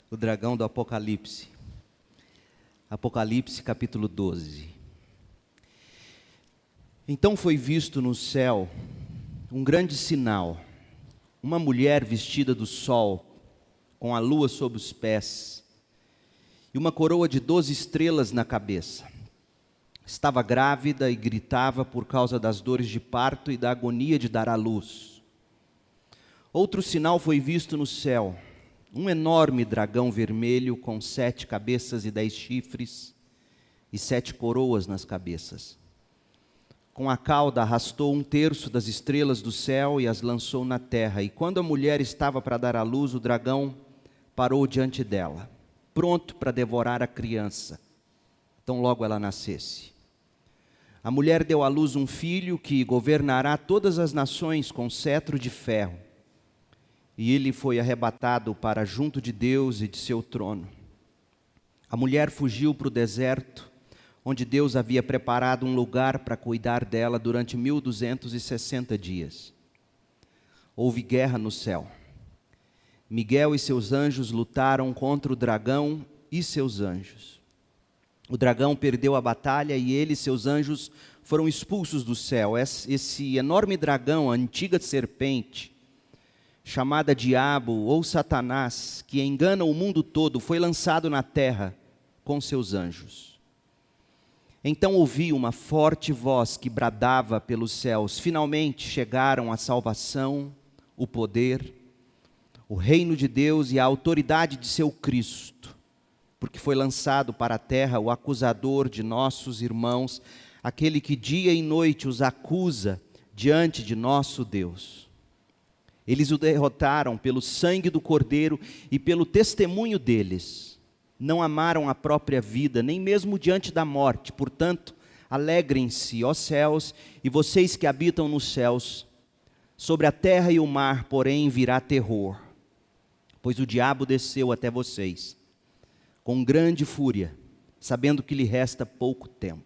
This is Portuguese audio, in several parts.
O dragão do Apocalipse. Apocalipse capítulo 12. Então foi visto no céu um grande sinal, uma mulher vestida do sol, com a lua sob os pés, e uma coroa de 12 estrelas na cabeça. Estava grávida e gritava por causa das dores de parto e da agonia de dar à luz. Outro sinal foi visto no céu, um enorme dragão vermelho com 7 cabeças e 10 chifres e 7 coroas nas cabeças. Com a cauda arrastou 1/3 das estrelas do céu e as lançou na terra. E quando a mulher estava para dar à luz, o dragão parou diante dela, pronto para devorar a criança, tão logo ela nascesse. A mulher deu à luz um filho que governará todas as nações com cetro de ferro. E ele foi arrebatado para junto de Deus e de seu trono. A mulher fugiu para o deserto, onde Deus havia preparado um lugar para cuidar dela durante 1260 dias. Houve guerra no céu. Miguel e seus anjos lutaram contra o dragão e seus anjos. O dragão perdeu a batalha e ele e seus anjos foram expulsos do céu. Esse enorme dragão, a antiga serpente, chamada Diabo ou Satanás, que engana o mundo todo, foi lançado na terra com seus anjos. Então ouvi uma forte voz que bradava pelos céus: finalmente chegaram a salvação, o poder, o reino de Deus e a autoridade de seu Cristo, porque foi lançado para a terra o acusador de nossos irmãos, aquele que dia e noite os acusa diante de nosso Deus. Eles o derrotaram pelo sangue do Cordeiro e pelo testemunho deles. Não amaram a própria vida, nem mesmo diante da morte. Portanto, alegrem-se, ó céus, e vocês que habitam nos céus. Sobre a terra e o mar, porém, virá terror, pois o diabo desceu até vocês, com grande fúria, sabendo que lhe resta pouco tempo.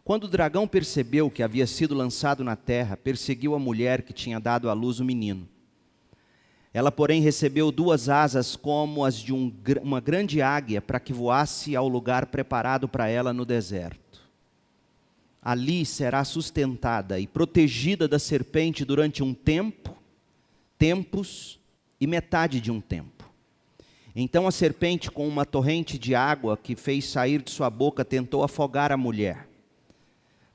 Quando o dragão percebeu que havia sido lançado na terra, perseguiu a mulher que tinha dado à luz o menino. Ela, porém, recebeu 2 asas como as de uma grande águia, para que voasse ao lugar preparado para ela no deserto. Ali será sustentada e protegida da serpente durante um tempo, tempos e metade de um tempo. Então a serpente, com uma torrente de água que fez sair de sua boca, tentou afogar a mulher.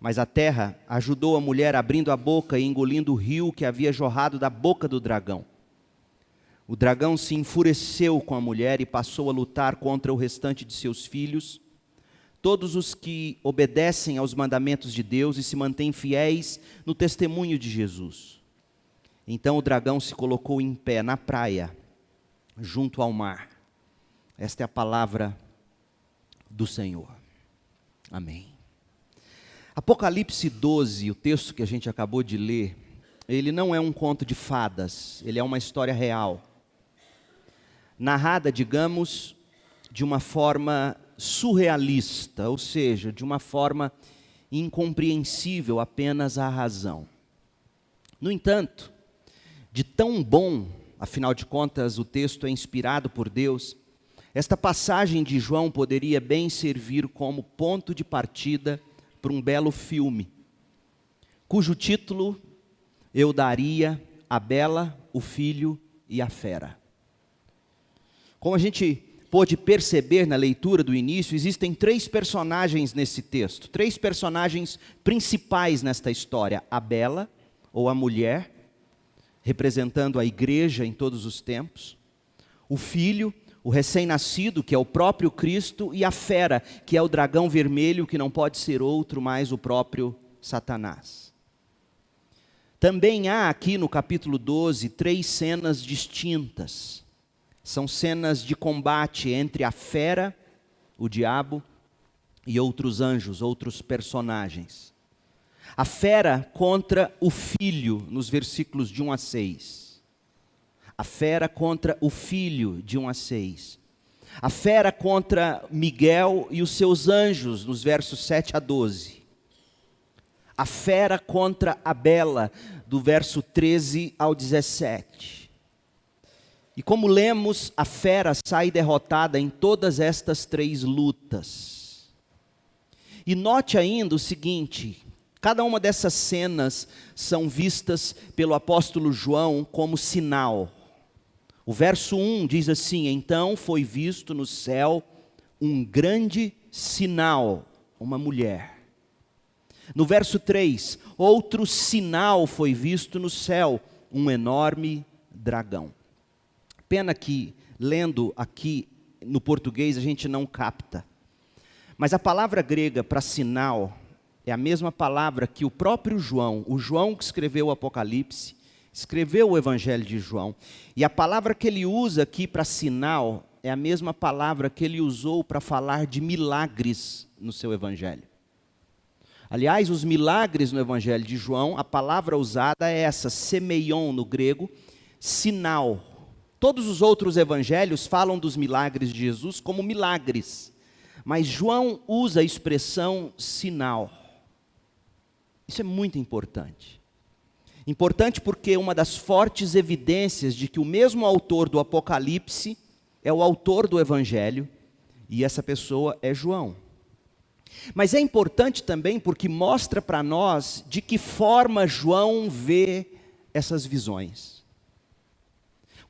Mas a terra ajudou a mulher, abrindo a boca e engolindo o rio que havia jorrado da boca do dragão. O dragão se enfureceu com a mulher e passou a lutar contra o restante de seus filhos, todos os que obedecem aos mandamentos de Deus e se mantêm fiéis no testemunho de Jesus. Então o dragão se colocou em pé na praia, junto ao mar. Esta é a palavra do Senhor. Amém. Apocalipse 12, o texto que a gente acabou de ler, ele não é um conto de fadas, ele é uma história real. Narrada, digamos, de uma forma surrealista, ou seja, de uma forma incompreensível apenas à razão. No entanto, de tão bom, afinal de contas o texto é inspirado por Deus, esta passagem de João poderia bem servir como ponto de partida para um belo filme, cujo título eu daria A Bela, o Filho e a Fera. Como a gente pôde perceber na leitura do início, existem 3 personagens nesse texto, 3 personagens principais nesta história: a Bela, ou a mulher, representando a igreja em todos os tempos, o filho, o recém-nascido, que é o próprio Cristo, e a fera, que é o dragão vermelho, que não pode ser outro mais o próprio Satanás. Também há aqui no capítulo 12 3 cenas distintas. São cenas de combate entre a fera, o diabo, e outros anjos, outros personagens. A fera contra o filho, nos versículos de 1 a 6. A fera contra o filho, de 1 a 6. A fera contra Miguel e os seus anjos, nos versos 7 a 12. A fera contra a Bela, do verso 13 ao 17. E como lemos, a fera sai derrotada em todas estas 3 lutas. E note ainda o seguinte: cada uma dessas cenas são vistas pelo apóstolo João como sinal. O verso 1 diz assim: então foi visto no céu um grande sinal, uma mulher. No verso 3, outro sinal foi visto no céu, um enorme dragão. Pena que, lendo aqui no português, a gente não capta. Mas a palavra grega para sinal é a mesma palavra que o próprio João, o João que escreveu o Apocalipse, escreveu o Evangelho de João. E a palavra que ele usa aqui para sinal é a mesma palavra que ele usou para falar de milagres no seu Evangelho. Aliás, os milagres no Evangelho de João, a palavra usada é essa, semeion no grego, sinal. Todos os outros evangelhos falam dos milagres de Jesus como milagres, mas João usa a expressão sinal. Isso é muito importante. Importante porque uma das fortes evidências de que o mesmo autor do Apocalipse é o autor do Evangelho, e essa pessoa é João. Mas é importante também porque mostra para nós de que forma João vê essas visões.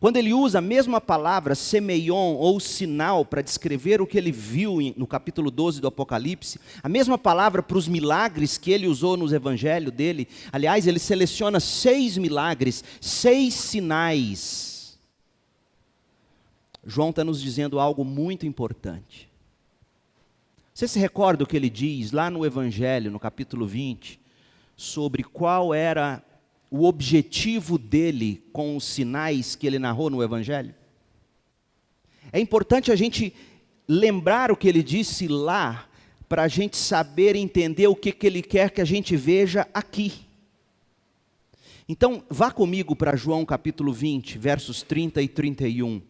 Quando ele usa a mesma palavra, semeion, ou sinal, para descrever o que ele viu no capítulo 12 do Apocalipse, a mesma palavra para os milagres que ele usou nos evangelhos dele, aliás, ele seleciona 6 milagres, 6 sinais. João está nos dizendo algo muito importante. Você se recorda o que ele diz lá no Evangelho, no capítulo 20, sobre qual era o objetivo dele com os sinais que ele narrou no Evangelho? É importante a gente lembrar o que ele disse lá, para a gente saber entender o que ele quer que a gente veja aqui. Então, vá comigo para João capítulo 20, versos 30 e 31,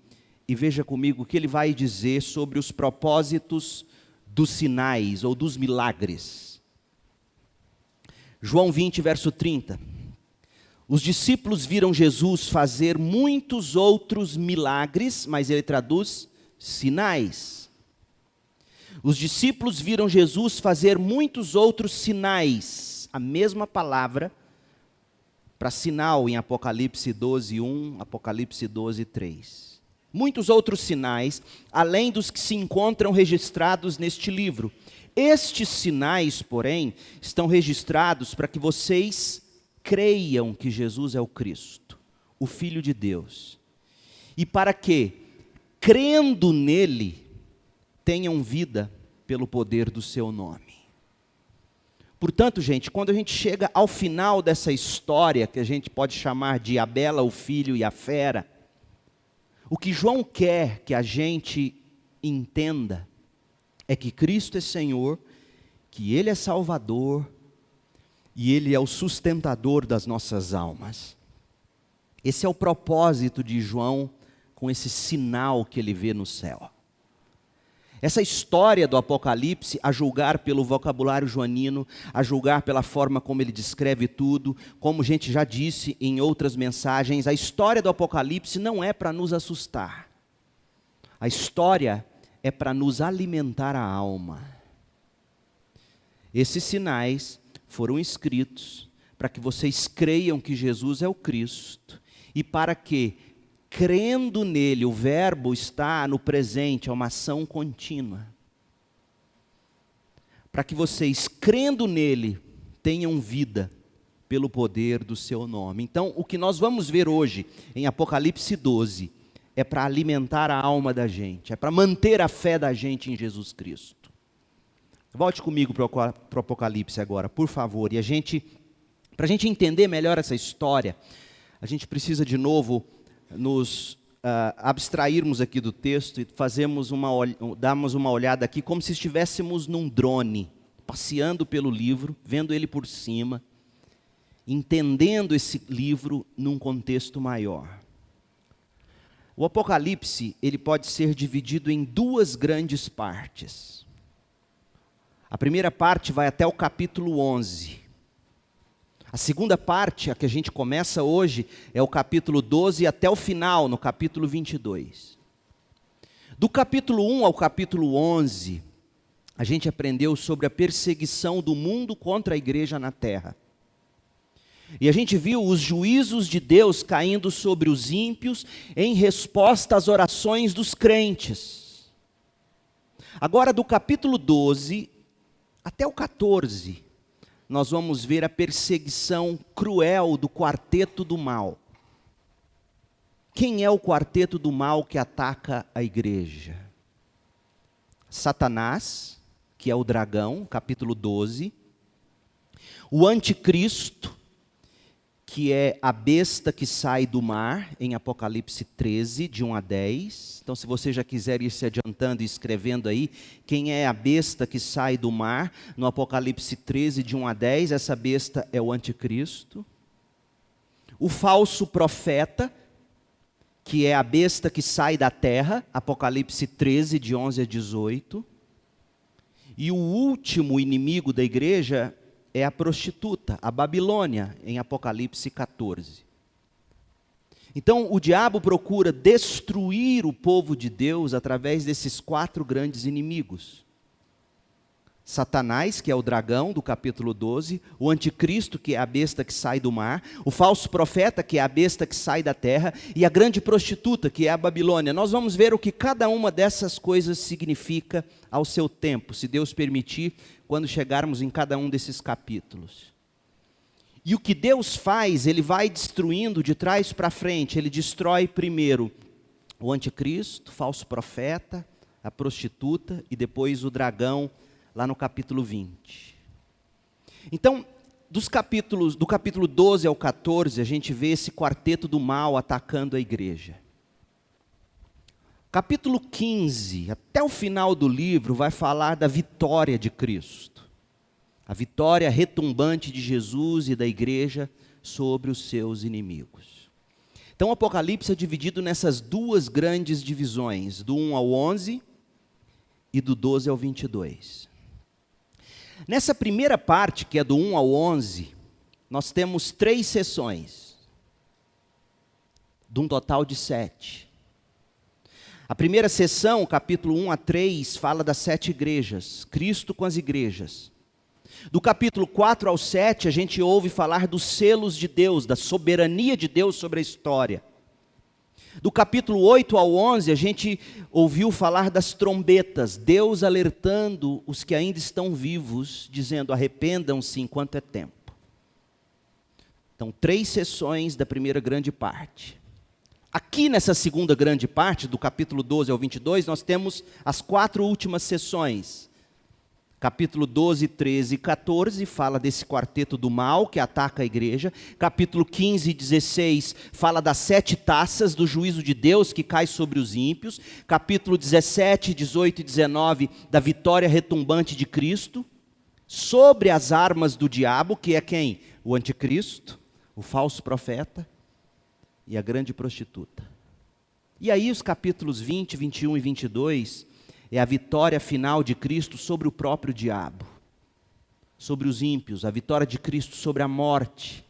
e veja comigo o que ele vai dizer sobre os propósitos dos sinais ou dos milagres. João 20, verso 30. Os discípulos viram Jesus fazer muitos outros milagres, mas ele traduz sinais. Os discípulos viram Jesus fazer muitos outros sinais, a mesma palavra para sinal em Apocalipse 12, 1, Apocalipse 12, 3. Muitos outros sinais, além dos que se encontram registrados neste livro. Estes sinais, porém, estão registrados para que vocês creiam que Jesus é o Cristo, o Filho de Deus. E para que, crendo nele, tenham vida pelo poder do seu nome. Portanto, gente, quando a gente chega ao final dessa história, que a gente pode chamar de a Bela, o Filho e a Fera, o que João quer que a gente entenda é que Cristo é Senhor, que Ele é Salvador e Ele é o sustentador das nossas almas. Esse é o propósito de João com esse sinal que ele vê no céu. Essa história do Apocalipse, a julgar pelo vocabulário joanino, a julgar pela forma como ele descreve tudo, como a gente já disse em outras mensagens, a história do Apocalipse não é para nos assustar. A história é para nos alimentar a alma. Esses sinais foram escritos para que vocês creiam que Jesus é o Cristo e para que, crendo nele, o verbo está no presente, é uma ação contínua. Para que vocês, crendo nele, tenham vida pelo poder do seu nome. Então, o que nós vamos ver hoje em Apocalipse 12 é para alimentar a alma da gente, é para manter a fé da gente em Jesus Cristo. Volte comigo para o Apocalipse agora, por favor. E para a gente entender melhor essa história, a gente precisa de novo nos abstrairmos aqui do texto e darmos uma olhada aqui como se estivéssemos num drone, passeando pelo livro, vendo ele por cima, entendendo esse livro num contexto maior. O Apocalipse, ele pode ser dividido em 2 grandes partes. A primeira parte vai até o capítulo 11. A segunda parte, a que a gente começa hoje, é o capítulo 12 até o final, no capítulo 22. Do capítulo 1 ao capítulo 11, a gente aprendeu sobre a perseguição do mundo contra a igreja na terra. E a gente viu os juízos de Deus caindo sobre os ímpios em resposta às orações dos crentes. Agora, do capítulo 12 até o 14, nós vamos ver a perseguição cruel do quarteto do mal. Quem é o quarteto do mal que ataca a igreja? Satanás, que é o dragão, capítulo 12. O anticristo, que é a besta que sai do mar, em Apocalipse 13, de 1 a 10. Então, se você já quiser ir se adiantando e escrevendo aí, quem é a besta que sai do mar, no Apocalipse 13, de 1 a 10, essa besta é o anticristo. O falso profeta, que é a besta que sai da terra, Apocalipse 13, de 11 a 18. E o último inimigo da igreja é a prostituta, a Babilônia, em Apocalipse 14. Então, o diabo procura destruir o povo de Deus através desses 4 grandes inimigos. Satanás, que é o dragão, do capítulo 12, o anticristo, que é a besta que sai do mar, o falso profeta, que é a besta que sai da terra, e a grande prostituta, que é a Babilônia. Nós vamos ver o que cada uma dessas coisas significa ao seu tempo, se Deus permitir, quando chegarmos em cada um desses capítulos. E o que Deus faz, Ele vai destruindo de trás para frente. Ele destrói primeiro o anticristo, o falso profeta, a prostituta, e depois o dragão, lá no capítulo 20. Então, do capítulo 12 ao 14, a gente vê esse quarteto do mal atacando a igreja. Capítulo 15, até o final do livro, vai falar da vitória de Cristo. A vitória retumbante de Jesus e da igreja sobre os seus inimigos. Então, o Apocalipse é dividido nessas 2 grandes divisões, do 1 ao 11 e do 12 ao 22. Nessa primeira parte, que é do 1 ao 11, nós temos 3 sessões, de um total de 7. A primeira sessão, capítulo 1 a 3, fala das 7 igrejas, Cristo com as igrejas. Do capítulo 4 ao 7, a gente ouve falar dos selos de Deus, da soberania de Deus sobre a história. Do capítulo 8 ao 11, a gente ouviu falar das trombetas, Deus alertando os que ainda estão vivos, dizendo: arrependam-se enquanto é tempo. Então, 3 sessões da primeira grande parte. Aqui nessa segunda grande parte, do capítulo 12 ao 22, nós temos as 4 últimas sessões. Capítulo 12, 13 e 14 fala desse quarteto do mal que ataca a igreja. Capítulo 15 e 16 fala das 7 taças do juízo de Deus que cai sobre os ímpios. Capítulo 17, 18 e 19 da vitória retumbante de Cristo sobre as armas do diabo, que é quem? O anticristo, o falso profeta e a grande prostituta. E aí os capítulos 20, 21 e 22 é a vitória final de Cristo sobre o próprio diabo, sobre os ímpios, a vitória de Cristo sobre a morte,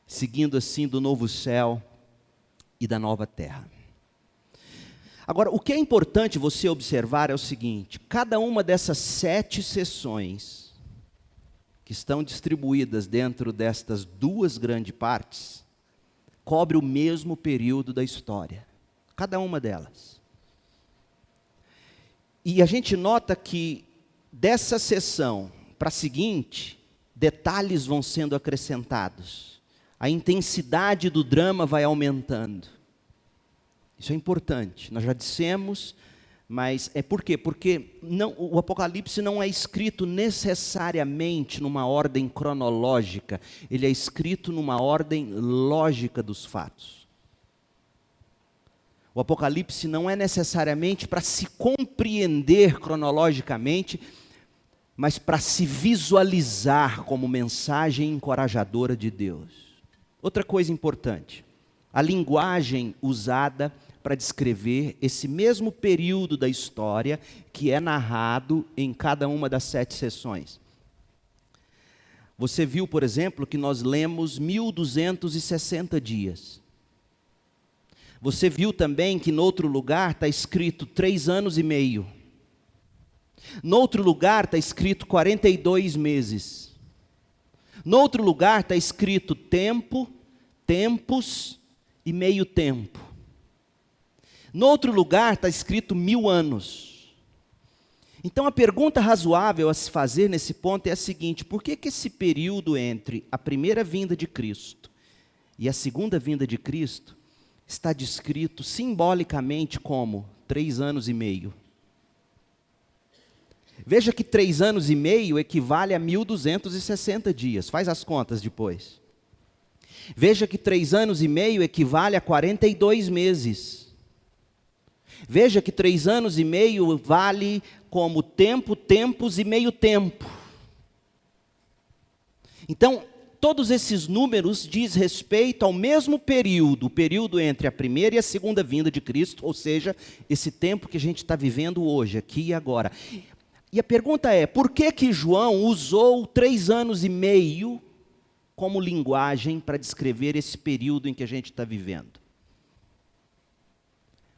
seguindo assim do novo céu e da nova terra. Agora, o que é importante você observar é o seguinte: cada uma dessas 7 sessões, que estão distribuídas dentro destas 2 grandes partes, cobre o mesmo período da história, cada uma delas. E a gente nota que dessa sessão para a seguinte, detalhes vão sendo acrescentados. A intensidade do drama vai aumentando. Isso é importante. Nós já dissemos, mas é por quê? Porque o Apocalipse não é escrito necessariamente numa ordem cronológica. Ele é escrito numa ordem lógica dos fatos. O Apocalipse não é necessariamente para se compreender cronologicamente, mas para se visualizar como mensagem encorajadora de Deus. Outra coisa importante, a linguagem usada para descrever esse mesmo período da história que é narrado em cada uma das 7 sessões. Você viu, por exemplo, que nós lemos 1260 dias. Você viu também que no outro lugar está escrito 3 anos e meio. No outro lugar está escrito 42 meses. No outro lugar está escrito tempo, tempos e meio tempo. No outro lugar está escrito 1000 anos. Então a pergunta razoável a se fazer nesse ponto é a seguinte: por que esse período entre a primeira vinda de Cristo e a segunda vinda de Cristo está descrito simbolicamente como 3 anos e meio? Veja que 3 anos e meio equivale a 1260 dias, faz as contas depois. Veja que 3 anos e meio equivale a 42 meses. Veja que 3 anos e meio vale como tempo, tempos e meio tempo. Então, todos esses números diz respeito ao mesmo período, o período entre a primeira e a segunda vinda de Cristo, ou seja, esse tempo que a gente está vivendo hoje, aqui e agora. E a pergunta é, por que João usou 3 anos e meio como linguagem para descrever esse período em que a gente está vivendo?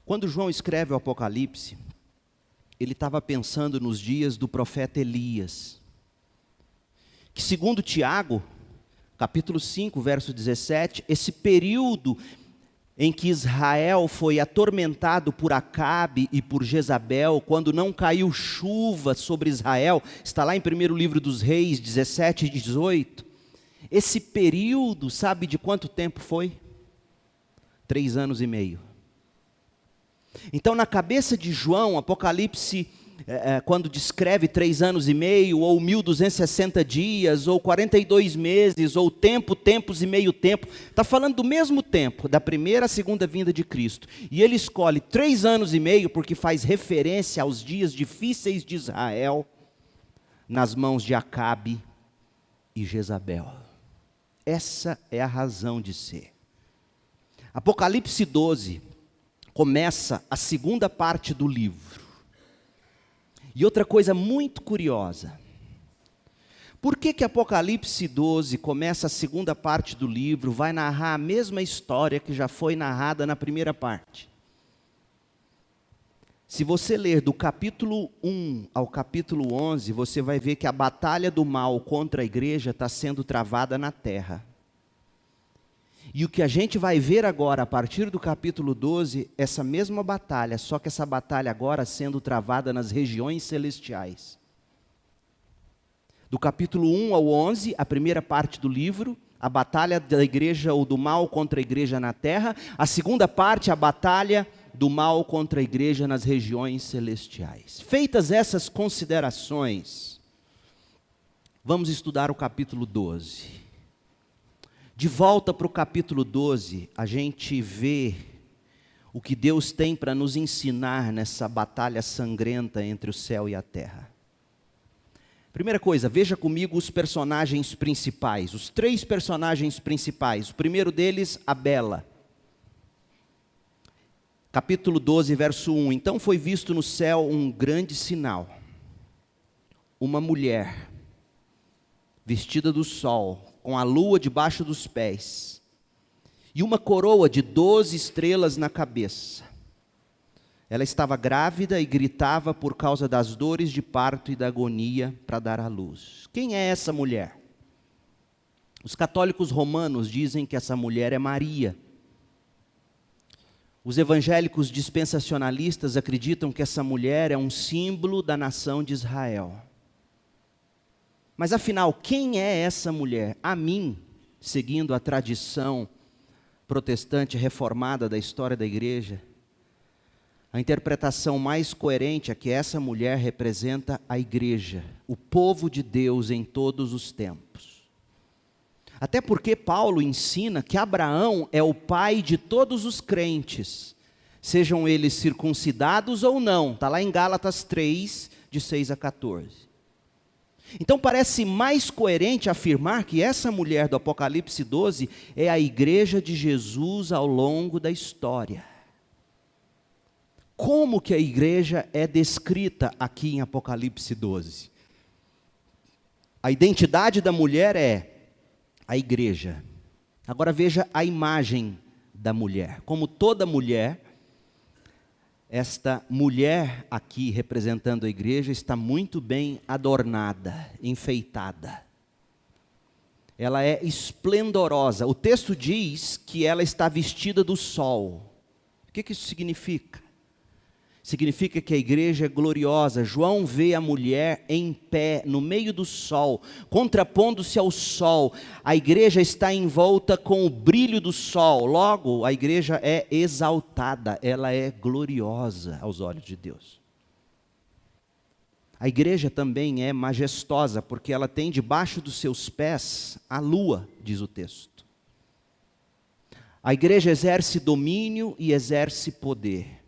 Quando João escreve o Apocalipse, ele estava pensando nos dias do profeta Elias, que segundo Tiago, capítulo 5, verso 17, esse período em que Israel foi atormentado por Acabe e por Jezabel, quando não caiu chuva sobre Israel, está lá em 1º livro dos Reis, 17 e 18, esse período, sabe de quanto tempo foi? 3 anos e meio. Então, na cabeça de João, Apocalipse, quando descreve 3 anos e meio, ou 1260 dias, ou 42 meses, ou tempo, tempos e meio tempo, está falando do mesmo tempo, da primeira à segunda vinda de Cristo. E ele escolhe 3 anos e meio, porque faz referência aos dias difíceis de Israel, nas mãos de Acabe e Jezabel. Essa é a razão de ser. Apocalipse 12 começa a segunda parte do livro. E outra coisa muito curiosa, por que Apocalipse 12 começa a segunda parte do livro, vai narrar a mesma história que já foi narrada na primeira parte? Se você ler do capítulo 1 ao capítulo 11, você vai ver que a batalha do mal contra a igreja está sendo travada na terra. E o que a gente vai ver agora, a partir do capítulo 12, essa mesma batalha, só que essa batalha agora sendo travada nas regiões celestiais. Do capítulo 1 ao 11, a primeira parte do livro, a batalha da igreja ou do mal contra a igreja na terra. A segunda parte, a batalha do mal contra a igreja nas regiões celestiais. Feitas essas considerações, vamos estudar o capítulo 12. De volta para o capítulo 12, a gente vê o que Deus tem para nos ensinar nessa batalha sangrenta entre o céu e a terra. Primeira coisa, veja comigo os personagens principais, os 3 personagens principais. O primeiro deles, a Bela. Capítulo 12, verso 1. Então foi visto no céu um grande sinal. Uma mulher, vestida do sol, com a lua debaixo dos pés, e uma coroa de 12 estrelas na cabeça. Ela estava grávida e gritava por causa das dores de parto e da agonia para dar à luz. Quem é essa mulher? Os católicos romanos dizem que essa mulher é Maria. Os evangélicos dispensacionalistas acreditam que essa mulher é um símbolo da nação de Israel. Mas afinal, quem é essa mulher? A mim, seguindo a tradição protestante reformada da história da igreja, a interpretação mais coerente é que essa mulher representa a igreja, o povo de Deus em todos os tempos. Até porque Paulo ensina que Abraão é o pai de todos os crentes, sejam eles circuncidados ou não. Está lá em Gálatas 3, de 6 a 14. Então parece mais coerente afirmar que essa mulher do Apocalipse 12 é a igreja de Jesus ao longo da história. Como que a igreja é descrita aqui em Apocalipse 12? A identidade da mulher é a igreja. Agora veja a imagem da mulher. Como toda mulher, esta mulher aqui representando a igreja está muito bem adornada, enfeitada. Ela é esplendorosa. O texto diz que ela está vestida do sol. O que isso significa? Significa que a igreja é gloriosa. João vê a mulher em pé, no meio do sol, contrapondo-se ao sol. A igreja está envolta com o brilho do sol. Logo, a igreja é exaltada, ela é gloriosa aos olhos de Deus. A igreja também é majestosa, porque ela tem debaixo dos seus pés a lua, diz o texto. A igreja exerce domínio e exerce poder.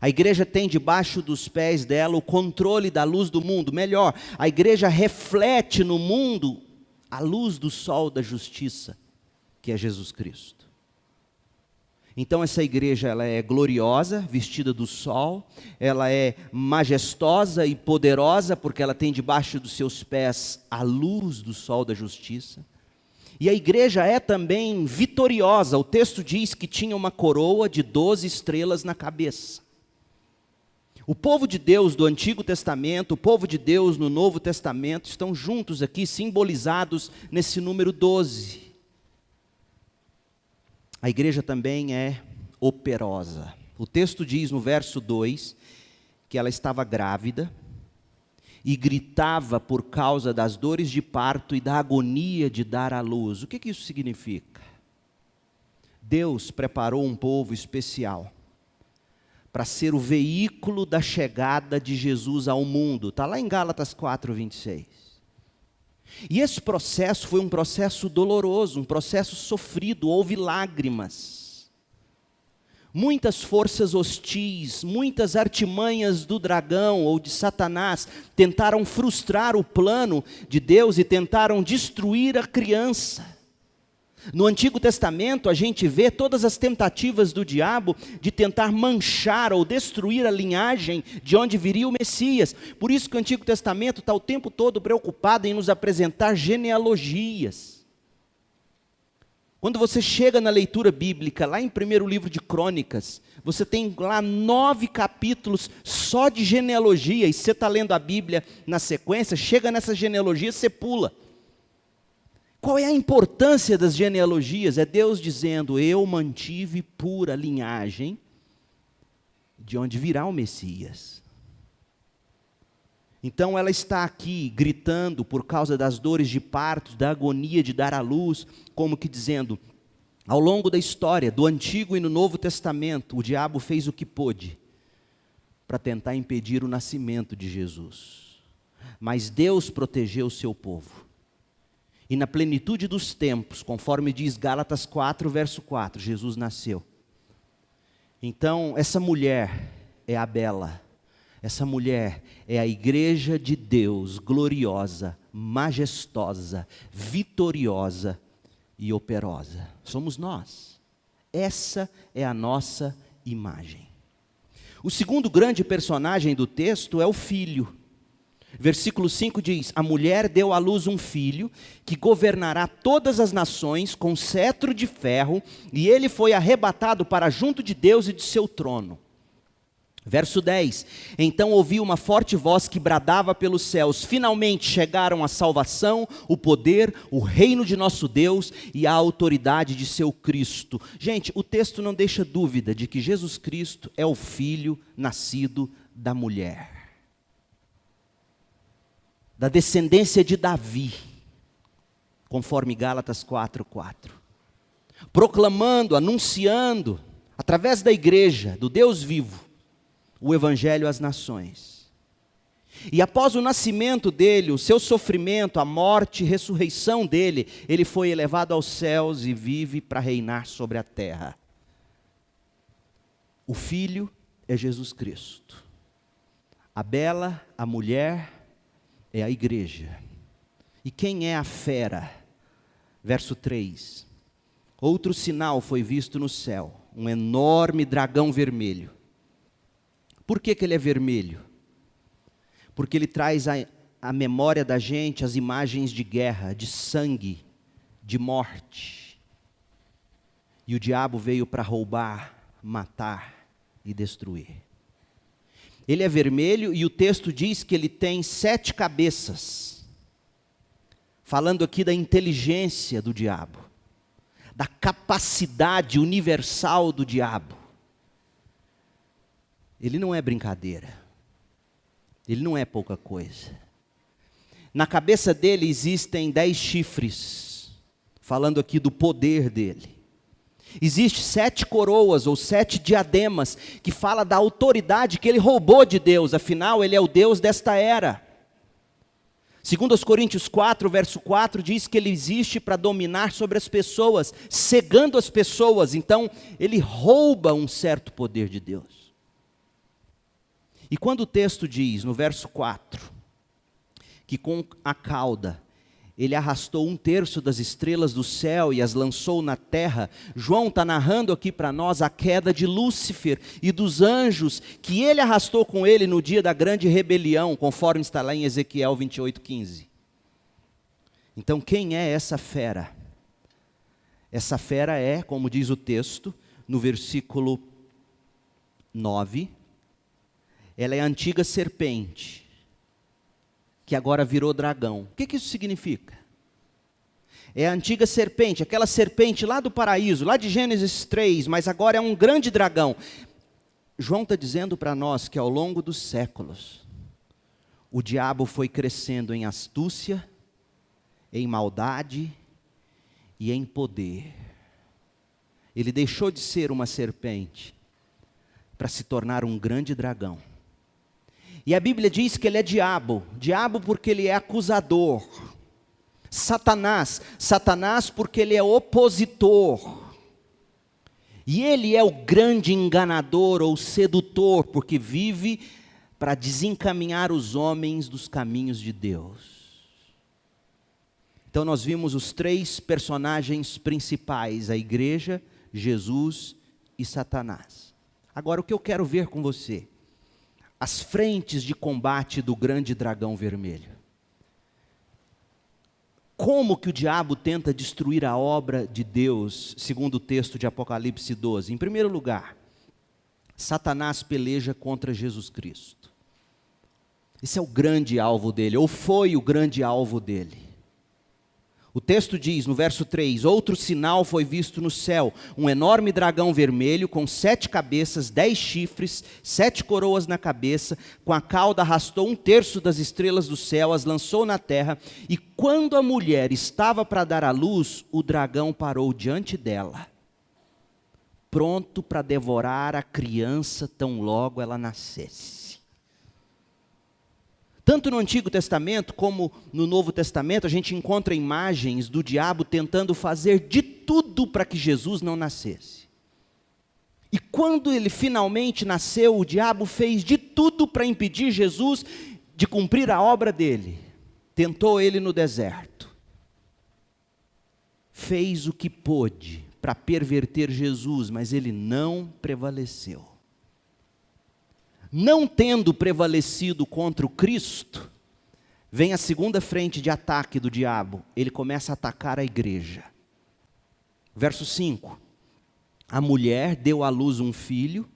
A igreja tem debaixo dos pés dela o controle da luz do mundo. Melhor, a igreja reflete no mundo a luz do sol da justiça, que é Jesus Cristo. Então essa igreja, ela é gloriosa, vestida do sol, ela é majestosa e poderosa, porque ela tem debaixo dos seus pés a luz do sol da justiça. E a igreja é também vitoriosa. O texto diz que tinha uma coroa de 12 estrelas na cabeça. O povo de Deus do Antigo Testamento, o povo de Deus no Novo Testamento, estão juntos aqui, simbolizados nesse número 12. A igreja também é operosa. O texto diz no verso 2, que ela estava grávida, e gritava por causa das dores de parto e da agonia de dar à luz. O que isso significa? Deus preparou um povo especial para ser o veículo da chegada de Jesus ao mundo. Está lá em Gálatas 4:26. E esse processo foi um processo doloroso, um processo sofrido, houve lágrimas. Muitas forças hostis, muitas artimanhas do dragão ou de Satanás tentaram frustrar o plano de Deus e tentaram destruir a criança. No Antigo Testamento a gente vê todas as tentativas do diabo de tentar manchar ou destruir a linhagem de onde viria o Messias. Por isso que o Antigo Testamento está o tempo todo preocupado em nos apresentar genealogias. Quando você chega na leitura bíblica, lá em 1º livro de Crônicas, você tem lá 9 capítulos só de genealogia, e você está lendo a Bíblia na sequência, chega nessa genealogia, você pula. Qual é a importância das genealogias? É Deus dizendo, eu mantive pura linhagem de onde virá o Messias. Então ela está aqui gritando por causa das dores de parto, da agonia de dar à luz, como que dizendo, ao longo da história, do Antigo e no Novo Testamento, o diabo fez o que pôde para tentar impedir o nascimento de Jesus. Mas Deus protegeu o seu povo. E na plenitude dos tempos, conforme diz Gálatas 4, verso 4, Jesus nasceu. Então, essa mulher é a Bela. Essa mulher é a igreja de Deus, gloriosa, majestosa, vitoriosa e operosa. Somos nós. Essa é a nossa imagem. O segundo grande personagem do texto é o filho. Versículo 5 diz, a mulher deu à luz um filho, que governará todas as nações com cetro de ferro, e ele foi arrebatado para junto de Deus e de seu trono. Verso 10, então ouvi uma forte voz que bradava pelos céus, finalmente chegaram a salvação, o poder, o reino de nosso Deus e a autoridade de seu Cristo. Gente, o texto não deixa dúvida de que Jesus Cristo é o filho nascido da mulher. Da descendência de Davi, conforme Gálatas 4:4, proclamando, anunciando, através da igreja, do Deus vivo, o evangelho às nações. E após o nascimento dele, o seu sofrimento, a morte e ressurreição dele, ele foi elevado aos céus e vive para reinar sobre a terra. O filho é Jesus Cristo. A Bela, a mulher, é a igreja. E quem é a fera? Verso 3. Outro sinal foi visto no céu, um enorme dragão vermelho. Por que ele é vermelho? Porque ele traz à memória da gente as imagens de guerra, de sangue, de morte. E o diabo veio para roubar, matar e destruir. Ele é vermelho e o texto diz que ele tem 7 cabeças. Falando aqui da inteligência do diabo, da capacidade universal do diabo. Ele não é brincadeira. Ele não é pouca coisa. Na cabeça dele existem 10 chifres, falando aqui do poder dele. Existem 7 coroas ou 7 diademas, que fala da autoridade que ele roubou de Deus, afinal ele é o Deus desta era. Segundo aos Coríntios 4, verso 4, diz que ele existe para dominar sobre as pessoas, cegando as pessoas, então ele rouba um certo poder de Deus. E quando o texto diz, no verso 4, que com a cauda ele arrastou 1/3 das estrelas do céu e as lançou na terra, João está narrando aqui para nós a queda de Lúcifer e dos anjos, que ele arrastou com ele no dia da grande rebelião, conforme está lá em Ezequiel 28:15. Então quem é essa fera? Essa fera é, como diz o texto, no versículo 9, ela é a antiga serpente, que agora virou dragão. O que isso significa? É a antiga serpente, aquela serpente lá do paraíso, lá de Gênesis 3, mas agora é um grande dragão. João está dizendo para nós que ao longo dos séculos, o diabo foi crescendo em astúcia, em maldade e em poder. Ele deixou de ser uma serpente para se tornar um grande dragão. E a Bíblia diz que ele é diabo porque ele é acusador. Satanás porque ele é opositor. E ele é o grande enganador ou sedutor, porque vive para desencaminhar os homens dos caminhos de Deus. Então nós vimos os 3 personagens principais, a igreja, Jesus e Satanás. Agora o que eu quero ver com você, as frentes de combate do grande dragão vermelho. Como que o diabo tenta destruir a obra de Deus, segundo o texto de Apocalipse 12? Em primeiro lugar, Satanás peleja contra Jesus Cristo. Esse é o grande alvo dele, ou foi o grande alvo dele. O texto diz, no verso 3, outro sinal foi visto no céu, um enorme dragão vermelho, com 7 cabeças, 10 chifres, 7 coroas na cabeça, com a cauda arrastou 1/3 das estrelas do céu, as lançou na terra, e quando a mulher estava para dar à luz, o dragão parou diante dela, pronto para devorar a criança tão logo ela nascesse. Tanto no Antigo Testamento como no Novo Testamento, a gente encontra imagens do diabo tentando fazer de tudo para que Jesus não nascesse. E quando ele finalmente nasceu, o diabo fez de tudo para impedir Jesus de cumprir a obra dele. Tentou ele no deserto. Fez o que pôde para perverter Jesus, mas ele não prevaleceu. Não tendo prevalecido contra o Cristo, vem a segunda frente de ataque do diabo. Ele começa a atacar a igreja. Verso 5. A mulher deu à luz um filho,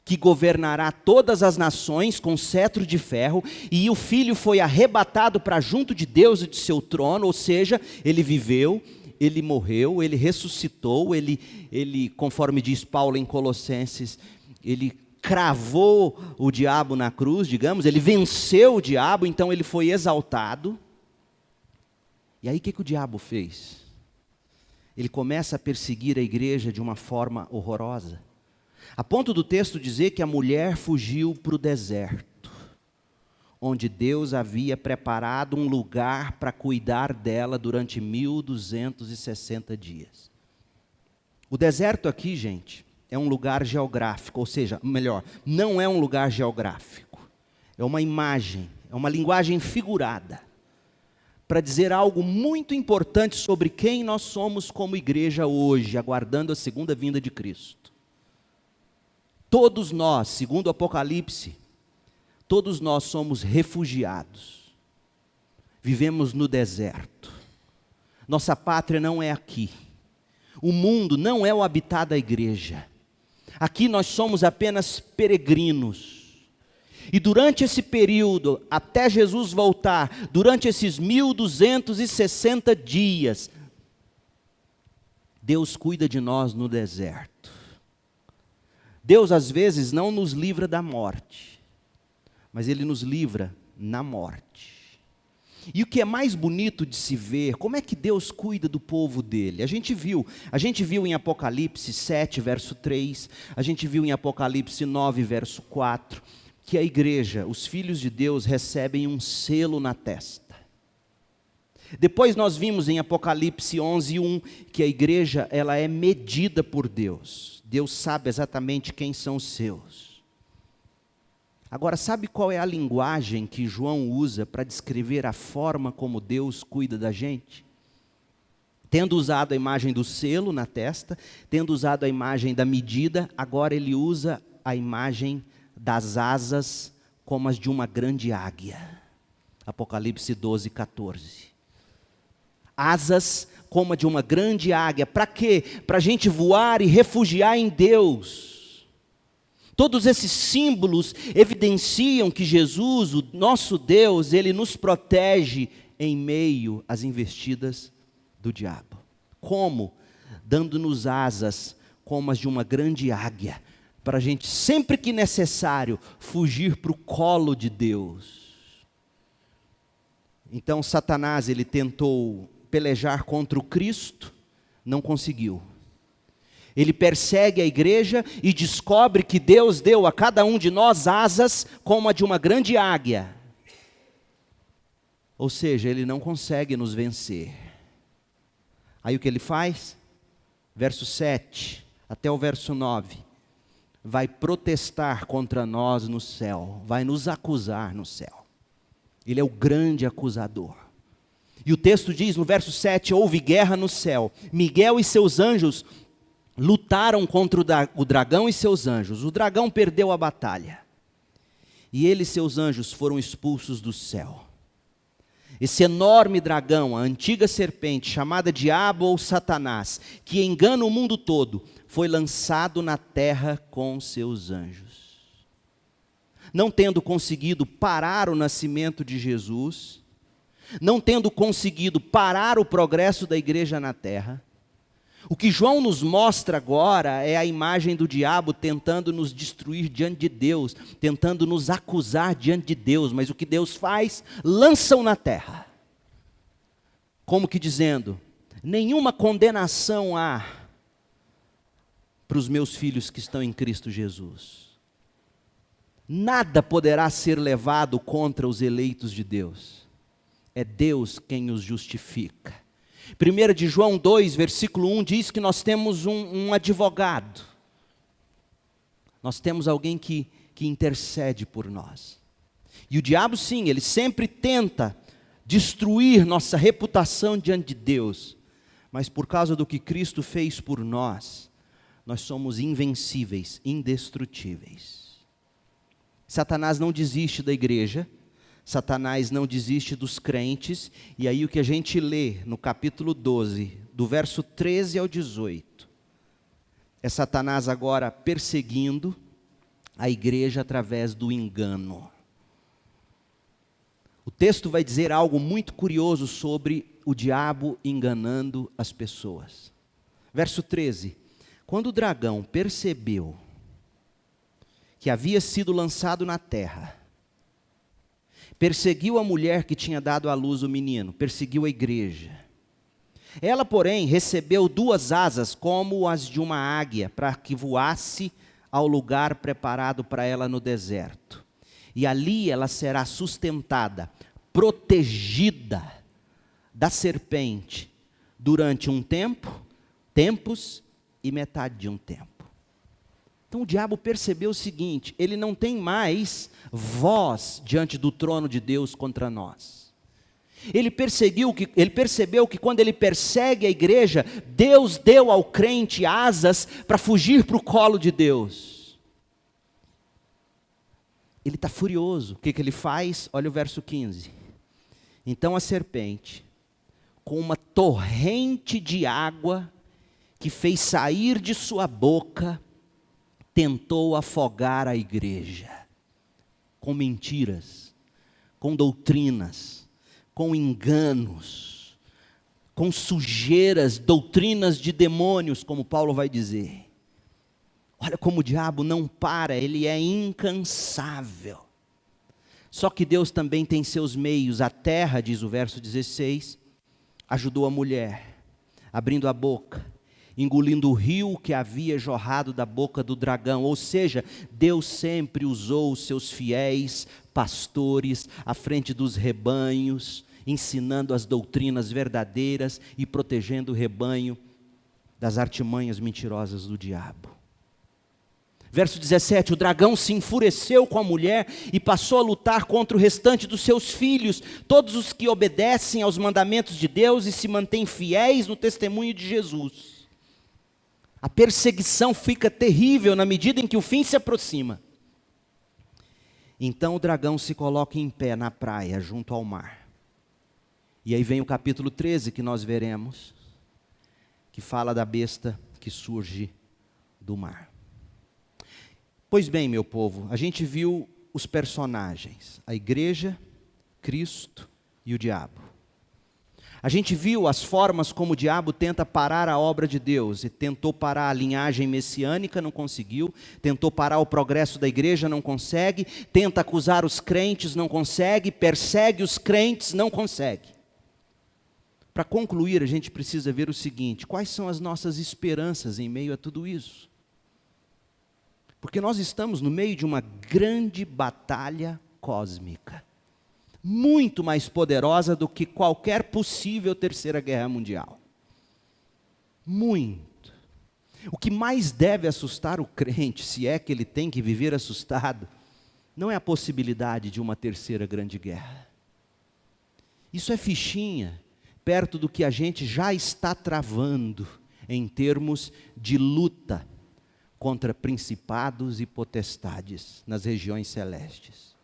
que governará todas as nações com cetro de ferro, e o filho foi arrebatado para junto de Deus e de seu trono, ou seja, ele viveu, ele morreu, ele ressuscitou, ele, conforme diz Paulo em Colossenses, ele cravou o diabo na cruz, digamos, ele venceu o diabo, então ele foi exaltado. E aí o que o diabo fez? Ele começa a perseguir a igreja de uma forma horrorosa, a ponto do texto dizer que a mulher fugiu para o deserto, onde Deus havia preparado um lugar para cuidar dela durante 1260 dias. O deserto aqui, gente, é um lugar geográfico, ou seja, melhor, não é um lugar geográfico. É uma imagem, é uma linguagem figurada, para dizer algo muito importante sobre quem nós somos como igreja hoje, aguardando a segunda vinda de Cristo. Todos nós, segundo o Apocalipse, todos nós somos refugiados. vivemos no deserto. Nossa pátria não é aqui. O mundo não é o habitat da igreja. Aqui nós somos apenas peregrinos. E durante esse período, até Jesus voltar, durante esses 1260 dias, Deus cuida de nós no deserto. Deus às vezes não nos livra da morte, mas Ele nos livra na morte. E o que é mais bonito de se ver, como é que Deus cuida do povo dele? A gente viu em Apocalipse 7, verso 3, a gente viu em Apocalipse 9, verso 4, que a igreja, os filhos de Deus recebem um selo na testa. Depois nós vimos em Apocalipse 11, 1, que a igreja ela é medida por Deus. Deus sabe exatamente quem são os seus. Agora, sabe qual é a linguagem que João usa para descrever a forma como Deus cuida da gente? Tendo usado a imagem do selo na testa, tendo usado a imagem da medida, agora ele usa a imagem das asas como as de uma grande águia. Apocalipse 12, 14. Asas como a de uma grande águia. Para quê? Para a gente voar e refugiar em Deus. Todos esses símbolos evidenciam que Jesus, o nosso Deus, Ele nos protege em meio às investidas do diabo. Como? Dando-nos asas como as de uma grande águia, para a gente, sempre que necessário, fugir para o colo de Deus. Então Satanás, ele tentou pelejar contra o Cristo, não conseguiu. Ele persegue a igreja e descobre que Deus deu a cada um de nós asas como a de uma grande águia. Ou seja, ele não consegue nos vencer. Aí o que ele faz? Verso 7 até o verso 9. Vai protestar contra nós no céu, vai nos acusar no céu. Ele é o grande acusador. E o texto diz no verso 7, houve guerra no céu. Miguel e seus anjos lutaram contra o dragão e seus anjos. O dragão perdeu a batalha. E ele e seus anjos foram expulsos do céu. Esse enorme dragão, a antiga serpente, chamada Diabo ou Satanás, que engana o mundo todo, foi lançado na terra com seus anjos. Não tendo conseguido parar o nascimento de Jesus, não tendo conseguido parar o progresso da igreja na terra, o que João nos mostra agora é a imagem do diabo tentando nos destruir diante de Deus, tentando nos acusar diante de Deus, mas o que Deus faz? Lança-o na terra. Como que dizendo, nenhuma condenação há para os meus filhos que estão em Cristo Jesus. Nada poderá ser levado contra os eleitos de Deus. É Deus quem os justifica. 1 de João 2, versículo 1, diz que nós temos um advogado. Nós temos alguém que intercede por nós. E o diabo sim, ele sempre tenta destruir nossa reputação diante de Deus. Mas por causa do que Cristo fez por nós, nós somos invencíveis, indestrutíveis. Satanás não desiste da igreja. Satanás não desiste dos crentes, e aí o que a gente lê no capítulo 12, do verso 13 ao 18, é Satanás agora perseguindo a igreja através do engano. O texto vai dizer algo muito curioso sobre o diabo enganando as pessoas. Verso 13, quando o dragão percebeu que havia sido lançado na terra, perseguiu a mulher que tinha dado à luz o menino, perseguiu a igreja. Ela, porém, recebeu 2 asas como as de uma águia, para que voasse ao lugar preparado para ela no deserto. E ali ela será sustentada, protegida da serpente, durante um tempo, tempos e metade de um tempo. Então o diabo percebeu o seguinte, ele não tem mais voz diante do trono de Deus contra nós. Ele percebeu que quando ele persegue a igreja, Deus deu ao crente asas para fugir para o colo de Deus. Ele está furioso. O que ele faz? Olha o verso 15. Então a serpente, com uma torrente de água que fez sair de sua boca, tentou afogar a igreja, com mentiras, com doutrinas, com enganos, com sujeiras, doutrinas de demônios, como Paulo vai dizer. Olha como o diabo não para, ele é incansável. Só que Deus também tem seus meios. A terra, diz o verso 16, ajudou a mulher, abrindo a boca, engolindo o rio que havia jorrado da boca do dragão. Ou seja, Deus sempre usou os seus fiéis pastores à frente dos rebanhos, ensinando as doutrinas verdadeiras e protegendo o rebanho das artimanhas mentirosas do diabo. Verso 17, o dragão se enfureceu com a mulher e passou a lutar contra o restante dos seus filhos, todos os que obedecem aos mandamentos de Deus e se mantêm fiéis no testemunho de Jesus. A perseguição fica terrível na medida em que o fim se aproxima. Então o dragão se coloca em pé na praia, junto ao mar. E aí vem o capítulo 13 que nós veremos, que fala da besta que surge do mar. Pois bem, meu povo, a gente viu os personagens, a igreja, Cristo e o diabo. A gente viu as formas como o diabo tenta parar a obra de Deus, e tentou parar a linhagem messiânica, não conseguiu, tentou parar o progresso da igreja, não consegue, tenta acusar os crentes, não consegue, persegue os crentes, não consegue. Para concluir, a gente precisa ver o seguinte: quais são as nossas esperanças em meio a tudo isso? Porque nós estamos no meio de uma grande batalha cósmica, muito mais poderosa do que qualquer possível terceira guerra mundial. Muito. O que mais deve assustar o crente, se é que ele tem que viver assustado, não é a possibilidade de uma terceira grande guerra. Isso é fichinha, perto do que a gente já está travando em termos de luta contra principados e potestades nas regiões celestes.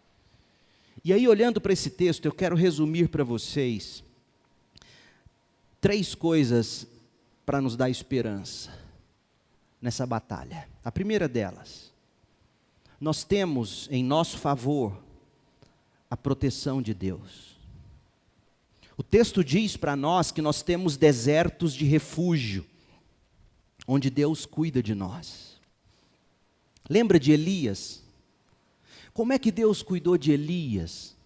E aí, olhando para esse texto, eu quero resumir para vocês 3 coisas para nos dar esperança nessa batalha. A primeira delas, nós temos em nosso favor a proteção de Deus. O texto diz para nós que nós temos desertos de refúgio, onde Deus cuida de nós. Lembra de Elias? Como é que Deus cuidou de Elias?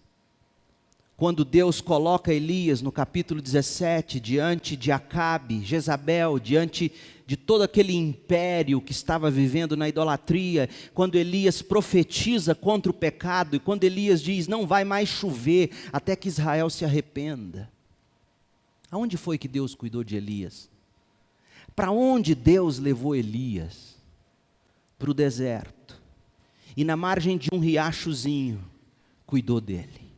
Quando Deus coloca Elias no capítulo 17, diante de Acabe, Jezabel, diante de todo aquele império que estava vivendo na idolatria, quando Elias profetiza contra o pecado, e quando Elias diz, não vai mais chover, até que Israel se arrependa. Aonde foi que Deus cuidou de Elias? Para onde Deus levou Elias? Para o deserto, e na margem de um riachozinho, cuidou dele.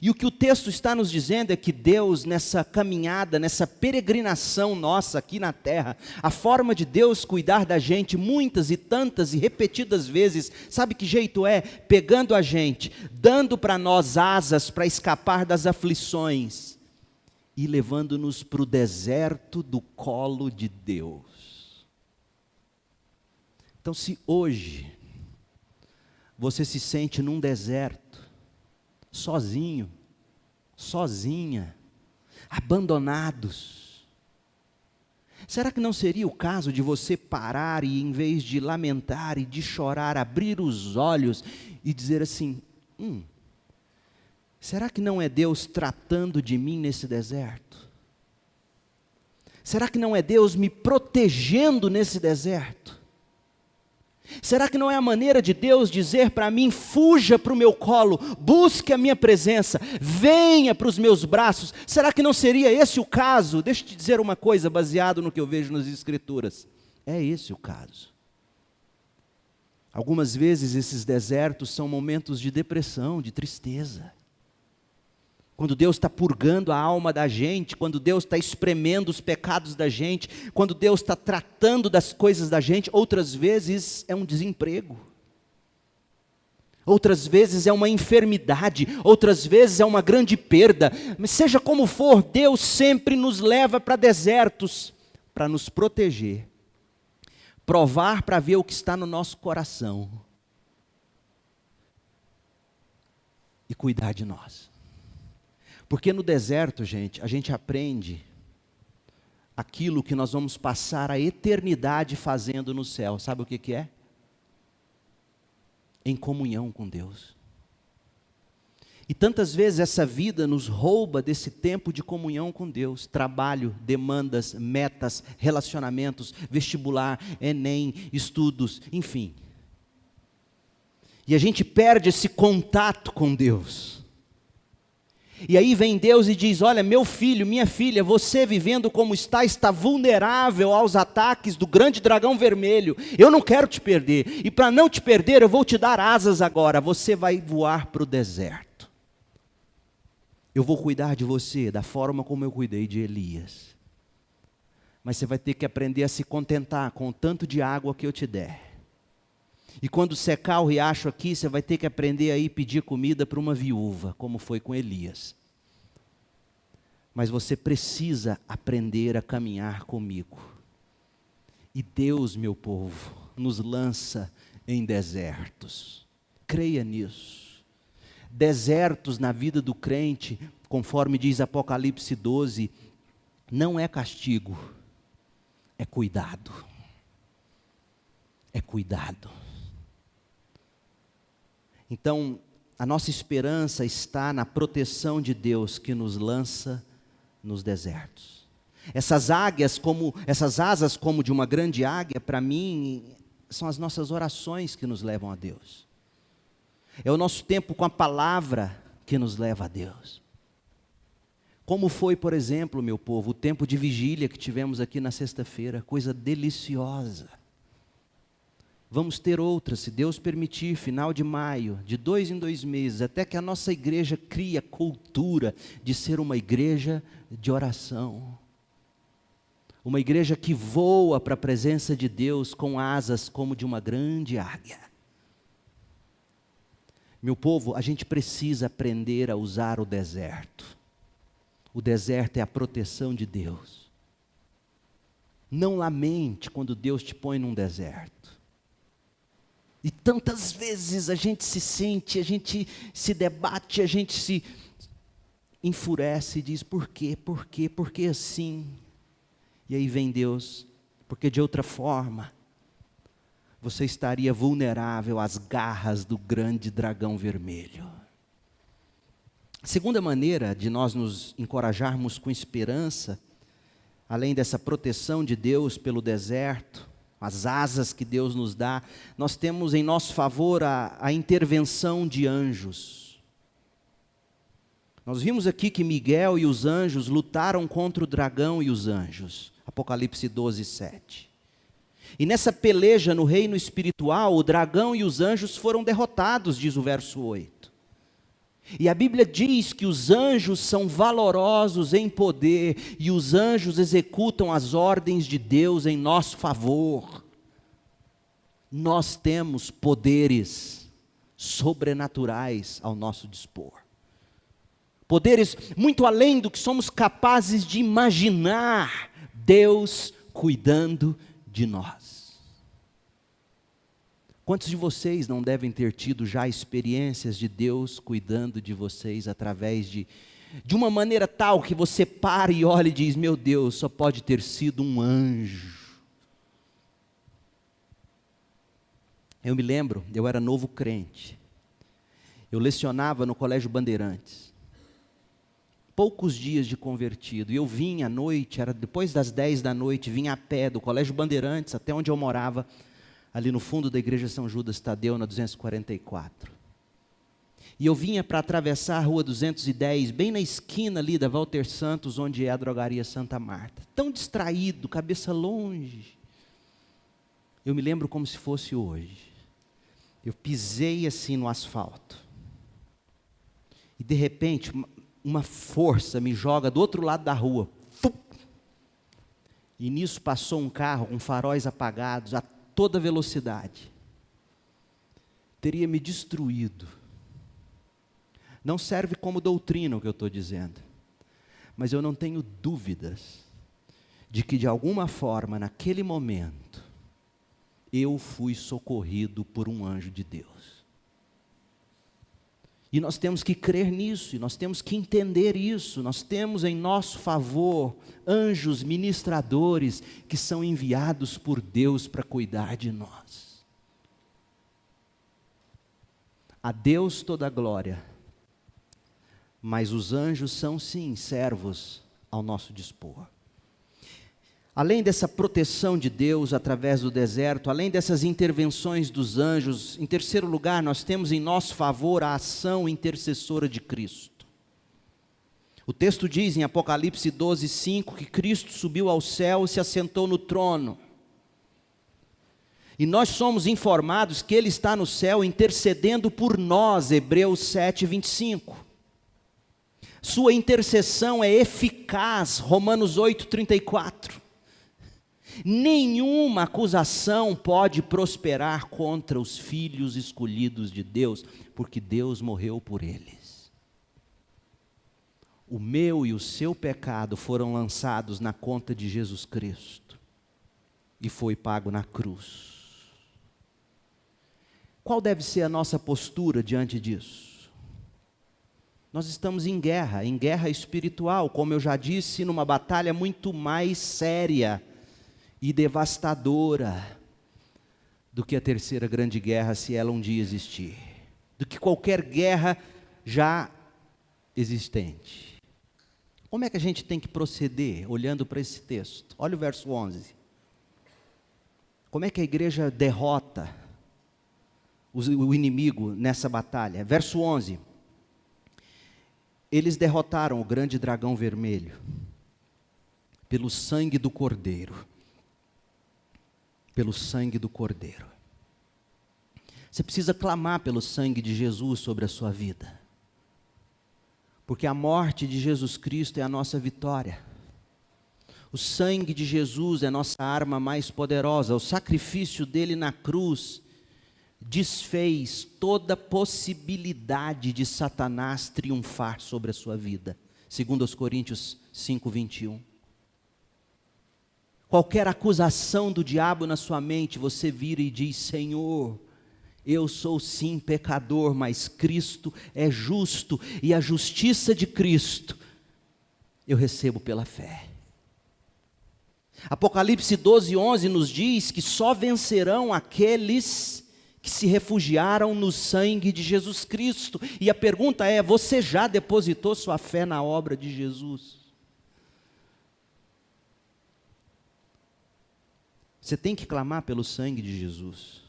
E o que o texto está nos dizendo é que Deus, nessa caminhada, nessa peregrinação nossa aqui na terra, a forma de Deus cuidar da gente muitas e tantas e repetidas vezes, sabe que jeito é? Pegando a gente, dando para nós asas para escapar das aflições, e levando-nos para o deserto do colo de Deus. Então, se hoje você se sente num deserto, sozinho, sozinha, abandonados, será que não seria o caso de você parar e, em vez de lamentar e de chorar, abrir os olhos e dizer assim, será que não é Deus tratando de mim nesse deserto? Será que não é Deus me protegendo nesse deserto? Será que não é a maneira de Deus dizer para mim, fuja para o meu colo, busque a minha presença, venha para os meus braços? Será que não seria esse o caso? Deixa eu te dizer uma coisa, baseado no que eu vejo nas Escrituras. É esse o caso. Algumas vezes esses desertos são momentos de depressão, de tristeza. Quando Deus está purgando a alma da gente, quando Deus está espremendo os pecados da gente, quando Deus está tratando das coisas da gente, outras vezes é um desemprego. outras vezes é uma enfermidade, outras vezes é uma grande perda. Mas seja como for, Deus sempre nos leva para desertos, para nos proteger, provar para ver o que está no nosso coração e cuidar de nós. Porque no deserto, gente, a gente aprende aquilo que nós vamos passar a eternidade fazendo no céu. Sabe o que que é? Em comunhão com Deus. E tantas vezes essa vida nos rouba desse tempo de comunhão com Deus. Trabalho, demandas, metas, relacionamentos, vestibular, Enem, estudos, enfim. E a gente perde esse contato com Deus. E aí vem Deus e diz: olha, meu filho, minha filha, você vivendo como está vulnerável aos ataques do grande dragão vermelho. Eu não quero te perder. E para não te perder, eu vou te dar asas agora. Você vai voar para o deserto. Eu vou cuidar de você da forma como eu cuidei de Elias. Mas você vai ter que aprender a se contentar com o tanto de água que eu te der. E quando secar o riacho aqui, você vai ter que aprender a ir pedir comida para uma viúva, como foi com Elias. Mas você precisa aprender a caminhar comigo. E Deus, meu povo, nos lança em desertos. Creia nisso. Desertos na vida do crente, conforme diz Apocalipse 12, não é castigo, é cuidado. É cuidado. Então, a nossa esperança está na proteção de Deus que nos lança nos desertos. Essas asas como de uma grande águia, para mim, são as nossas orações que nos levam a Deus. É o nosso tempo com a palavra que nos leva a Deus. Como foi, por exemplo, meu povo, o tempo de vigília que tivemos aqui na sexta-feira, coisa deliciosa. Vamos ter outra, se Deus permitir, final de maio, de 2 em 2 meses, até que a nossa igreja crie a cultura de ser uma igreja de oração. Uma igreja que voa para a presença de Deus com asas como de uma grande águia. Meu povo, a gente precisa aprender a usar o deserto. O deserto é a proteção de Deus. Não lamente quando Deus te põe num deserto. E tantas vezes a gente se sente, a gente se debate, a gente se enfurece e diz: por quê, por quê, por que assim? E aí vem Deus: porque de outra forma, você estaria vulnerável às garras do grande dragão vermelho. A segunda maneira de nós nos encorajarmos com esperança, além dessa proteção de Deus pelo deserto, as asas que Deus nos dá, nós temos em nosso favor a intervenção de anjos. Nós vimos aqui que Miguel e os anjos lutaram contra o dragão e os anjos. Apocalipse 12, 7. E nessa peleja no reino espiritual, o dragão e os anjos foram derrotados, diz o verso 8. E a Bíblia diz que os anjos são valorosos em poder, e os anjos executam as ordens de Deus em nosso favor. Nós temos poderes sobrenaturais ao nosso dispor. Poderes muito além do que somos capazes de imaginar, Deus cuidando de nós. Quantos de vocês não devem ter tido já experiências de Deus cuidando de vocês através de uma maneira tal que você para e olha e diz: meu Deus, só pode ter sido um anjo. Eu me lembro, eu era novo crente, eu lecionava no Colégio Bandeirantes, poucos dias de convertido, e eu vinha à noite, era depois das 10 da noite, vinha a pé do Colégio Bandeirantes até onde eu morava, ali no fundo da igreja São Judas Tadeu, na 244. E eu vinha para atravessar a rua 210, bem na esquina ali da Walter Santos, onde é a drogaria Santa Marta. Tão distraído, cabeça longe. Eu me lembro como se fosse hoje. Eu pisei assim no asfalto. E de repente, uma força me joga do outro lado da rua. E nisso passou um carro com faróis apagados a toda velocidade. teria me destruído. Não serve como doutrina o que eu estou dizendo, mas eu não tenho dúvidas de que de alguma forma, naquele momento, eu fui socorrido por um anjo de Deus. E nós temos que crer nisso, e nós temos que entender isso. Nós temos em nosso favor anjos ministradores que são enviados por Deus para cuidar de nós. A Deus toda a glória, mas os anjos são sim servos ao nosso dispor. Além dessa proteção de Deus através do deserto, além dessas intervenções dos anjos, em terceiro lugar, nós temos em nosso favor a ação intercessora de Cristo. O texto diz em Apocalipse 12:5 que Cristo subiu ao céu e se assentou no trono. E nós somos informados que Ele está no céu intercedendo por nós, Hebreus 7:25. Sua intercessão é eficaz, Romanos 8:34. Nenhuma acusação pode prosperar contra os filhos escolhidos de Deus, porque Deus morreu por eles. O meu e o seu pecado foram lançados na conta de Jesus Cristo e foi pago na cruz. Qual deve ser a nossa postura diante disso? Nós estamos em guerra espiritual, como eu já disse, numa batalha muito mais séria e devastadora do que a terceira grande guerra, se ela um dia existir, do que qualquer guerra já existente. Como é que a gente tem que proceder olhando para esse texto? Olha o verso 11. Como é que a igreja derrota o inimigo nessa batalha? Verso 11. Eles derrotaram o grande dragão vermelho pelo sangue do Cordeiro. Pelo sangue do Cordeiro. Você precisa clamar pelo sangue de Jesus sobre a sua vida. Porque a morte de Jesus Cristo é a nossa vitória. O sangue de Jesus é a nossa arma mais poderosa. O sacrifício dele na cruz desfez toda possibilidade de Satanás triunfar sobre a sua vida. Segundo aos Coríntios 5:21. Qualquer acusação do diabo na sua mente, você vira e diz: Senhor, eu sou sim pecador, mas Cristo é justo, e a justiça de Cristo eu recebo pela fé. Apocalipse 12:11 nos diz que só vencerão aqueles que se refugiaram no sangue de Jesus Cristo. E a pergunta é: você já depositou sua fé na obra de Jesus? Você tem que clamar pelo sangue de Jesus.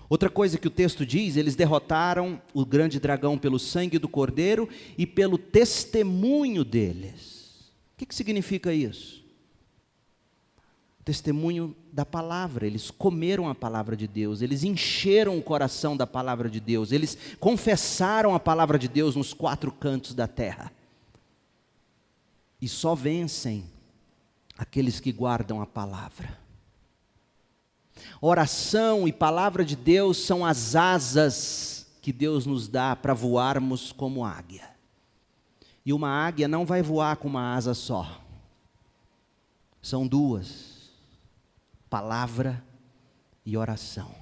Outra coisa que o texto diz, eles derrotaram o grande dragão pelo sangue do Cordeiro e pelo testemunho deles. O que significa isso? Testemunho da palavra. Eles comeram a palavra de Deus, eles encheram o coração da palavra de Deus, eles confessaram a palavra de Deus nos quatro cantos da terra. E só vencem aqueles que guardam a palavra. Oração e palavra de Deus são as asas que Deus nos dá para voarmos como águia. E uma águia não vai voar com uma asa só. São duas: palavra e oração.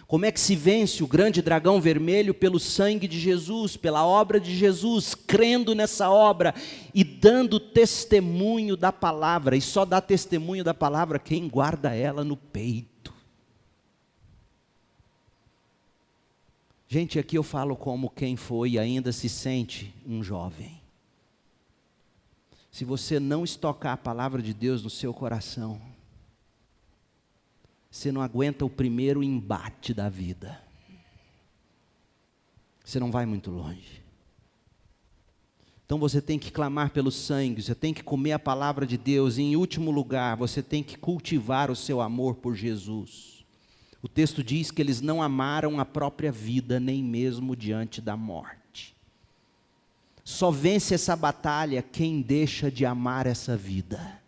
Como é que se vence o grande dragão vermelho? Pelo sangue de Jesus, pela obra de Jesus, crendo nessa obra e dando testemunho da palavra. E só dá testemunho da palavra quem guarda ela no peito. Gente, aqui eu falo como quem foi e ainda se sente um jovem. Se você não estocar a palavra de Deus no seu coração, você não aguenta o primeiro embate da vida. Você não vai muito longe. Então você tem que clamar pelo sangue, você tem que comer a palavra de Deus. E em último lugar, você tem que cultivar o seu amor por Jesus. O texto diz que eles não amaram a própria vida, nem mesmo diante da morte. Só vence essa batalha quem deixa de amar essa vida.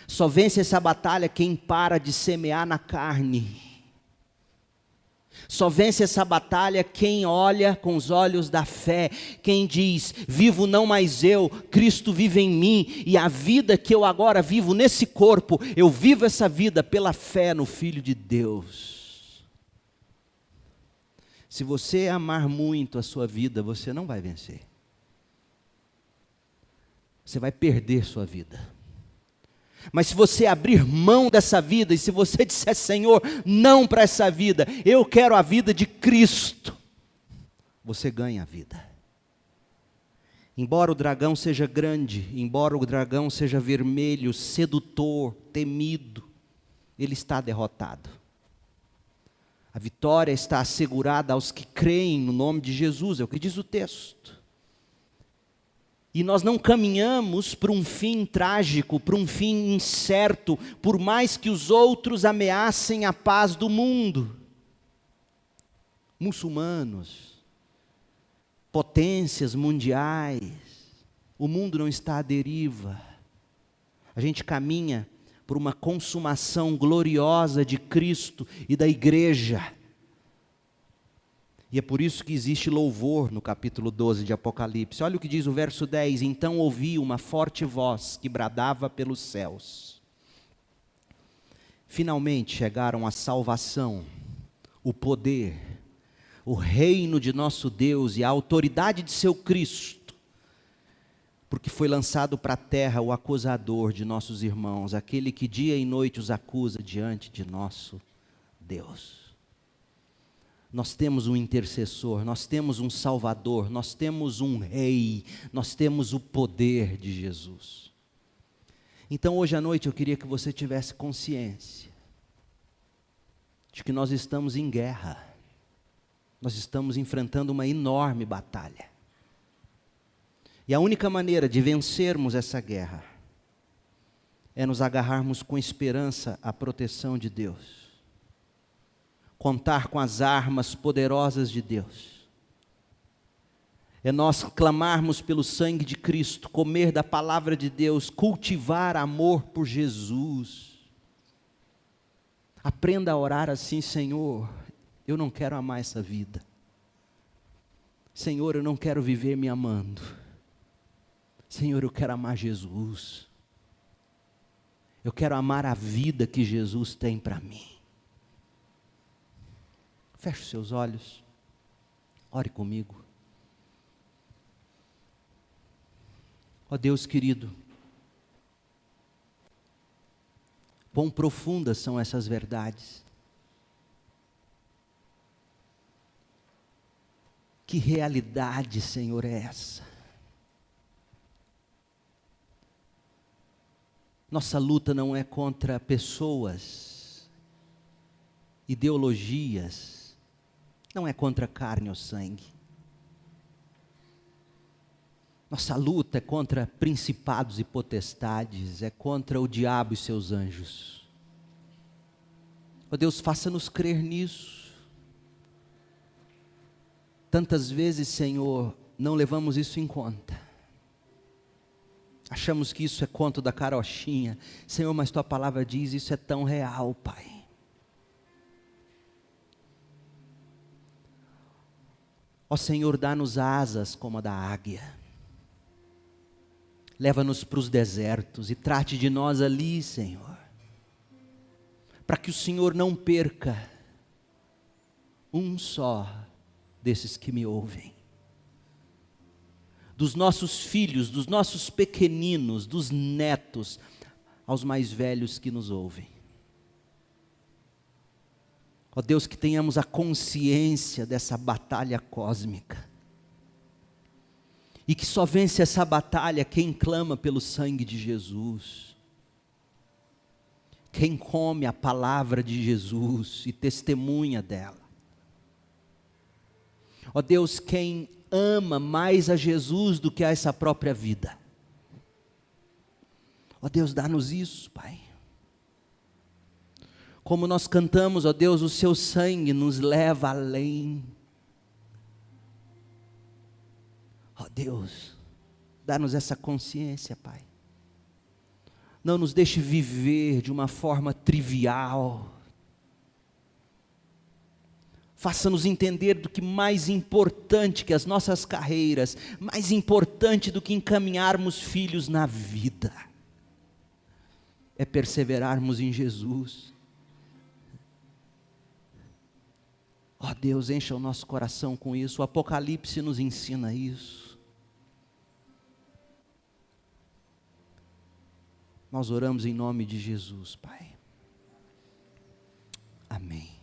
Só vence essa batalha quem para de semear na carne Só vence essa batalha quem olha com os olhos da fé, quem diz: vivo não mais eu, Cristo vive em mim, e a vida que eu agora vivo nesse corpo, eu vivo essa vida pela fé no Filho de Deus. Se você amar muito a sua vida, você não vai vencer. Você vai perder sua vida. Mas se você abrir mão dessa vida, e se você disser: Senhor, não para essa vida, eu quero a vida de Cristo, você ganha a vida. Embora o dragão seja grande, embora o dragão seja vermelho, sedutor, temido, ele está derrotado. A vitória está assegurada aos que creem no nome de Jesus, é o que diz o texto. E nós não caminhamos para um fim trágico, para um fim incerto, por mais que os outros ameacem a paz do mundo. Muçulmanos, potências mundiais, o mundo não está à deriva. A gente caminha por uma consumação gloriosa de Cristo e da igreja. E é por isso que existe louvor no capítulo 12 de Apocalipse. Olha o que diz o verso 10. Então ouvi uma forte voz que bradava pelos céus. Finalmente chegaram a salvação, o poder, o reino de nosso Deus e a autoridade de seu Cristo. Porque foi lançado para a terra o acusador de nossos irmãos, aquele que dia e noite os acusa diante de nosso Deus. Nós temos um intercessor, nós temos um salvador, nós temos um rei, nós temos o poder de Jesus. Então hoje à noite eu queria que você tivesse consciência de que nós estamos em guerra, nós estamos enfrentando uma enorme batalha. E a única maneira de vencermos essa guerra é nos agarrarmos com esperança à proteção de Deus. Contar com as armas poderosas de Deus. É nós clamarmos pelo sangue de Cristo, comer da palavra de Deus, cultivar amor por Jesus. Aprenda a orar assim: Senhor, eu não quero amar essa vida. Senhor, eu não quero viver me amando. Senhor, eu quero amar Jesus. Eu quero amar a vida que Jesus tem para mim. Feche os seus olhos, ore comigo. Ó Deus querido, quão profundas são essas verdades. Que realidade, Senhor, é essa? Nossa luta não é contra pessoas, ideologias, não é contra carne ou sangue. Nossa luta é contra principados e potestades, é contra o diabo e seus anjos. Ó Deus, faça-nos crer nisso. Tantas vezes, Senhor, não levamos isso em conta. Achamos que isso é conto da carochinha. Senhor, mas Tua palavra diz, isso é tão real, Pai. Ó Senhor, dá-nos asas como a da águia. Leva-nos para os desertos e trate de nós ali, Senhor. Para que o Senhor não perca um só desses que me ouvem. Dos nossos filhos, dos nossos pequeninos, dos netos, aos mais velhos que nos ouvem. Ó Deus, que tenhamos a consciência dessa batalha cósmica. E que só vence essa batalha quem clama pelo sangue de Jesus. Quem come a palavra de Jesus e testemunha dela. Ó Deus, quem ama mais a Jesus do que a essa própria vida. Ó Deus, dá-nos isso, Pai. Como nós cantamos, ó Deus, o Seu sangue nos leva além. Ó Deus, dá-nos essa consciência, Pai. Não nos deixe viver de uma forma trivial. Faça-nos entender do que mais importante que as nossas carreiras, mais importante do que encaminharmos filhos na vida, é perseverarmos em Jesus. Ó Deus, encha o nosso coração com isso. O Apocalipse nos ensina isso. Nós oramos em nome de Jesus, Pai. Amém.